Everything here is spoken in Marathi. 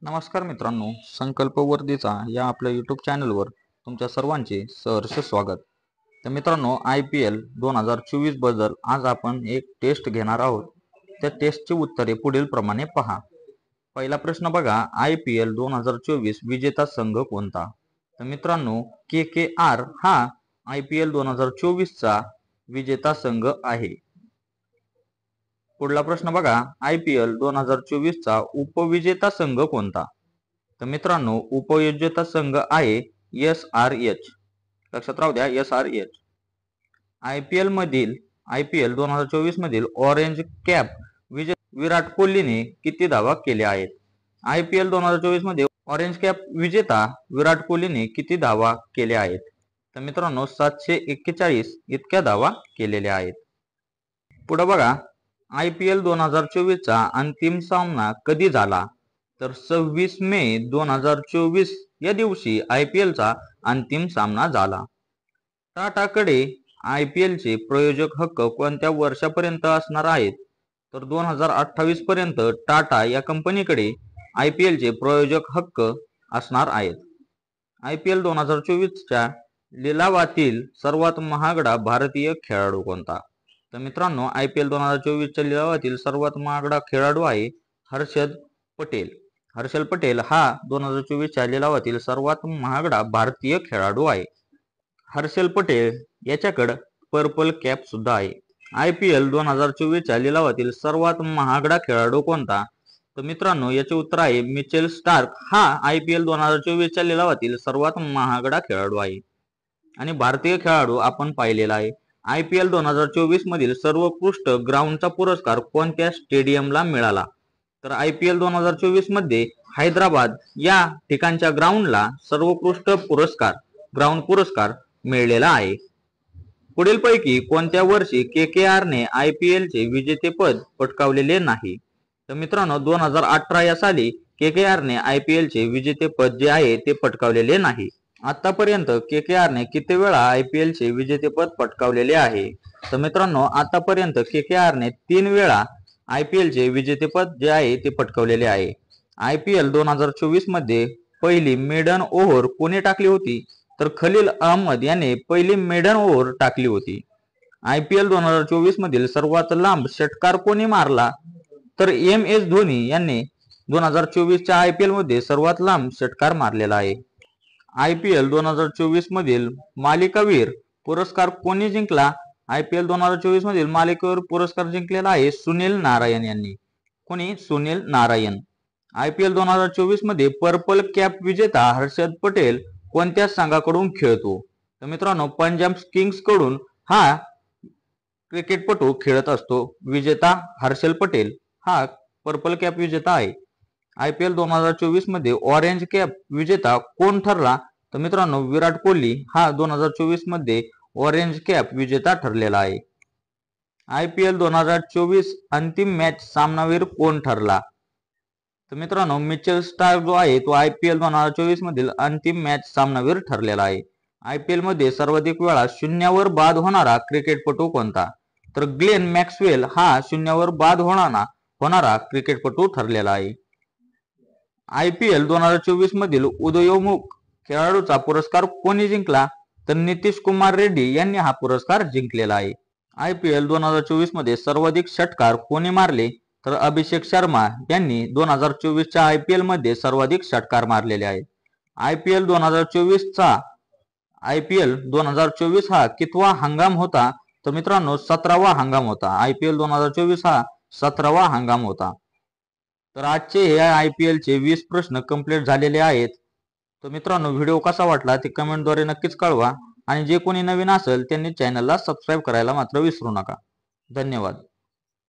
नमस्कार मित्रांनो, संकल्प वर्दीचा या आपल्या यूट्यूब चॅनलवर तुमच्या सर्वांचे सहर्ष स्वागत। तर मित्रांनो, IPL 2024 बद्दल आज आपण एक टेस्ट घेणार आहोत। त्या टेस्टची उत्तरे पुढील प्रमाणे पहा। पहिला प्रश्न बघा, IPL 2024 विजेता संघ कोणता? तर मित्रांनो, KKR हा IPL 2024 चा विजेता संघ आहे। पुढला प्रश्न बघा, IPL 2024 चा उपविजेता संघ कोणता? तर मित्रांनो, उपविजेता संघ आहे SRH। लक्षात राहू द्या, SRH। IPL 2024 मधील ऑरेंज कॅप विराट कोहलीने किती धावा केल्या आहेत? IPL 2024 मध्ये ऑरेंज कॅप विजेता विराट कोहलीने किती धावा केल्या आहेत? तर मित्रांनो, 741 इतक्या धावा केलेल्या आहेत। पुढे बघा, IPL 2024 चा अंतिम सामना कधी झाला? तर 26 मे 2024 या दिवशी IPL चा अंतिम सामना झाला। टाटाकडे IPL चे प्रायोजक हक्क कोणत्या वर्षापर्यंत असणार आहेत? तर 2028 पर्यंत टाटा या कंपनीकडे IPL चे प्रायोजक हक्क असणार आहेत। IPL 2024 च्या लिलावातील सर्वात महागडा भारतीय खेळाडू कोणता? तर मित्रांनो, IPL 2024 च्या लिलावातील सर्वात महागडा खेळाडू आहे हर्षद पटेल। हर्षल पटेल हा 2024 च्या लिलावातील सर्वात महागडा भारतीय खेळाडू आहे। हर्षल पटेल याच्याकडे पर्पल कॅप सुद्धा आहे। IPL 2024 च्या लिलावातील सर्वात महागडा खेळाडू कोणता? तर मित्रांनो, याचे उत्तर आहे मिचेल स्टार्क हा IPL 2024 च्या लिलावातील सर्वात महागडा खेळाडू आहे। आणि भारतीय खेळाडू आपण पाहिलेला आहे। IPL 2024 मधील सर्वोत्कृष्ट ग्राउंडचा पुरस्कार कोणत्या स्टेडियमला मिळाला? तर IPL 2024 मध्ये हैदराबाद या ठिकाणच्या ग्राउंडला सर्वोत्कृष्ट ग्राउंड पुरस्कार मिळालेला आहे। पुढील पैकी कोणत्या वर्षी KKR ने IPL चे विजेतेपद पटकावलेले नाही? तर मित्रांनो, 2018 या साली KKR ने IPL चे विजेतेपद जे आहे ते पटकावलेले नाही। आतापर्यंत KKR ने किती वेळा IPL चे विजेतेपद पटकावलेले आहे? तर मित्रांनो, आतापर्यंत KKR ने 3 वेळा IPL चे विजेतेपद जे आहे ते पटकावलेले आहे। IPL 2024 मध्ये पहिली मेडन ओव्हर कोणी टाकली होती? तर खलील अहमद याने पहिली मेडन ओव्हर टाकली होती। IPL 2024 मधील सर्वात लांब षटकार कोणी मारला? तर MS धोनी यांनी 2024 च्या IPL मध्ये सर्वात लांब षटकार मारलेला आहे। IPL 2024 मधील मालिकावीर पुरस्कार कोणी जिंकला? IPL 2024 मधील मालिकावीर पुरस्कार जिंकलेला आहे सुनील नारायण यांनी। कोणी? सुनील नारायण। IPL 2024 मध्ये पर्पल कॅप विजेता हर्षद पटेल कोणत्या संघाकडून खेळतो? तर मित्रांनो, पंजाब किंग्स कडून हा क्रिकेटपटू खेळत असतो। विजेता हर्षल पटेल हा पर्पल कॅप विजेता आहे। IPL 2024 मध्ये ऑरेंज कॅप विजेता कोण ठरला? तर मित्रांनो, विराट कोहली हा 2024 मध्ये ऑरेंज कॅप विजेता ठरलेला आहे। IPL 2024 अंतिम मॅच सामनावीर कोण ठरला? तर मित्रांनो, मिचेल स्टार्क जो आहे तो IPL 2024 मधील अंतिम मॅच सामनावीर ठरलेला आहे। IPL मध्ये सर्वाधिक वेळा शून्यावर बाद होणारा क्रिकेटपटू कोणता? तर ग्लेन मॅक्सवेल हा शून्यावर बाद होणारा क्रिकेटपटू ठरलेला आहे। IPL 2024 मधील उदयोन्मुख खेळाडूचा पुरस्कार कोणी जिंकला? तर नितीश कुमार रेड्डी यांनी हा पुरस्कार जिंकलेला आहे। IPL 2024 मध्ये सर्वाधिक षटकार कोणी मारले? तर अभिषेक शर्मा यांनी 2024 च्या IPL मध्ये सर्वाधिक षटकार मारलेले आहेत। IPL 2024 हा कितवा हंगाम होता? तर मित्रांनो, 17वा हंगाम होता। IPL 2024 हा 17वा हंगाम होता। तर आजचे हे IPL चे 20 प्रश्न कंप्लीट झालेले आहेत। तर मित्रांनो, व्हिडिओ कसा वाटला ते कमेंटद्वारे नक्कीच कळवा आणि जे कोणी नवीन असेल त्यांनी चॅनलला सबस्क्राईब करायला मात्र विसरू नका। धन्यवाद।